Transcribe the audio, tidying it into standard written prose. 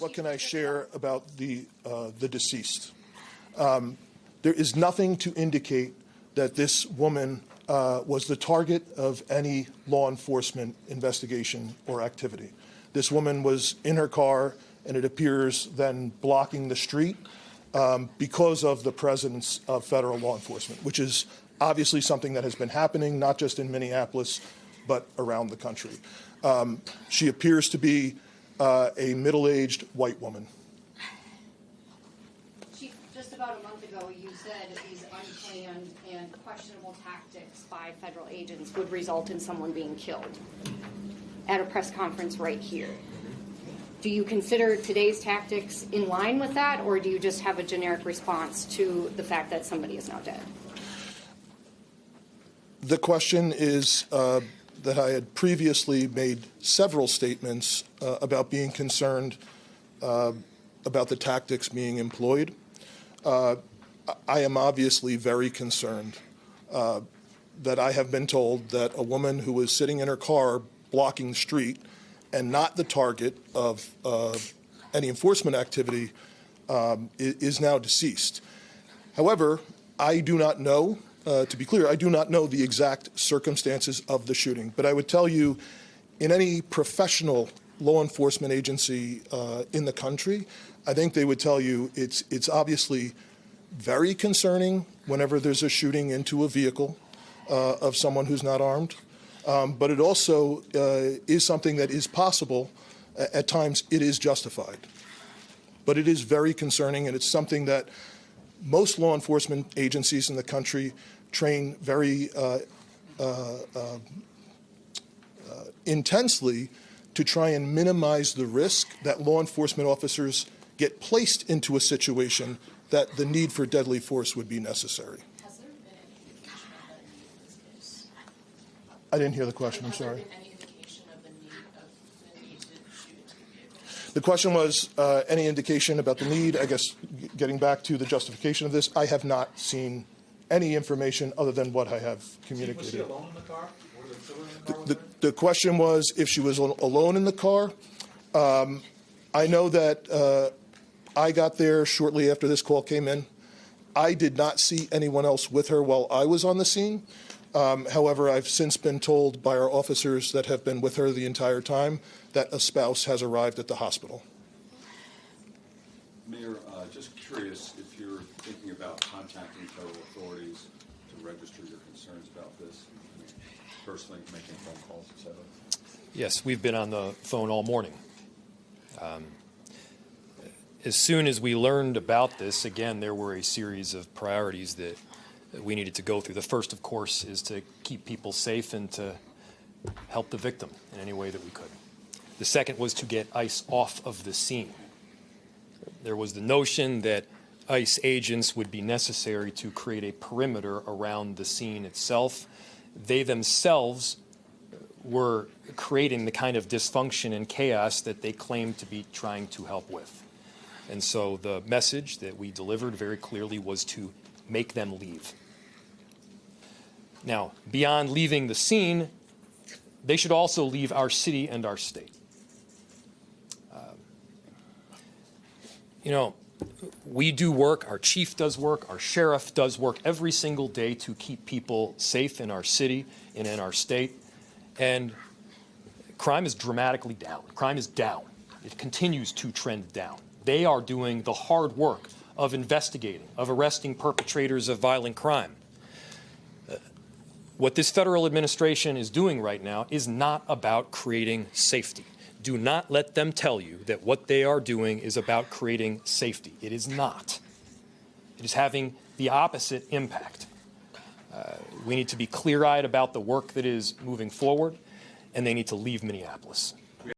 What can I share about the deceased? There is nothing to indicate that this woman was the target of any law enforcement investigation or activity. This woman was in her car, and it appears then blocking the street because of the presence of federal law enforcement, which is obviously something that has been happening not just in Minneapolis, but around the country. She appears to be a middle-aged white woman. Chief, just about a month ago, you said these unplanned and questionable tactics by federal agents would result in someone being killed at a press conference right here. Do you consider today's tactics in line with that, or do you just have a generic response to the fact that somebody is now dead? The question is that I had previously made several statements about being concerned about the tactics being employed. I am obviously very concerned that I have been told that a woman who was sitting in her car blocking the street and not the target of any enforcement activity is now deceased. However, I do not know, to be clear, I do not know the exact circumstances of the shooting, but I would tell you in any professional law enforcement agency in the country, I think they would tell you it's obviously very concerning whenever there's a shooting into a vehicle of someone who's not armed. But it also is something that is possible. At times, it is justified. But it is very concerning, and it's something that most law enforcement agencies in the country train very intensely to try and minimize the risk that law enforcement officers get placed into a situation that the need for deadly force would be necessary. Has there been any indication of that need in this case? I didn't hear the question. I'm sorry. Has there been any indication of the need to shoot into the vehicle? The question was any indication about the need. I guess getting back to the justification of this, I have not seen any information other than what I have communicated. Was she alone in the car? Were there children in the car with her? The question was if she was alone in the car. I know that I got there shortly after this call came in. I did not see anyone else with her while I was on the scene. However, I've since been told by our officers that have been with her the entire time that a spouse has arrived at the hospital. Mayor, just curious if you're thinking about contacting federal authorities to register your concerns about this, personally making phone calls, et cetera. Yes, we've been on the phone all morning. As soon as we learned about this, again, there were a series of priorities that we needed to go through. The first, of course, is to keep people safe and to help the victim in any way that we could. The second was to get ICE off of the scene. There was the notion that ICE agents would be necessary to create a perimeter around the scene itself. They themselves were creating the kind of dysfunction and chaos that they claimed to be trying to help with. And so the message that we delivered very clearly was to make them leave. Now, beyond leaving the scene, they should also leave our city and our state. We do work, our chief does work, our sheriff does work every single day to keep people safe in our city and in our state. And crime is dramatically down. Crime is down. It continues to trend down. They are doing the hard work of investigating, of arresting perpetrators of violent crime. What this federal administration is doing right now is not about creating safety. Do not let them tell you that what they are doing is about creating safety. It is not. It is having the opposite impact. We need to be clear-eyed about the work that is moving forward, and they need to leave Minneapolis.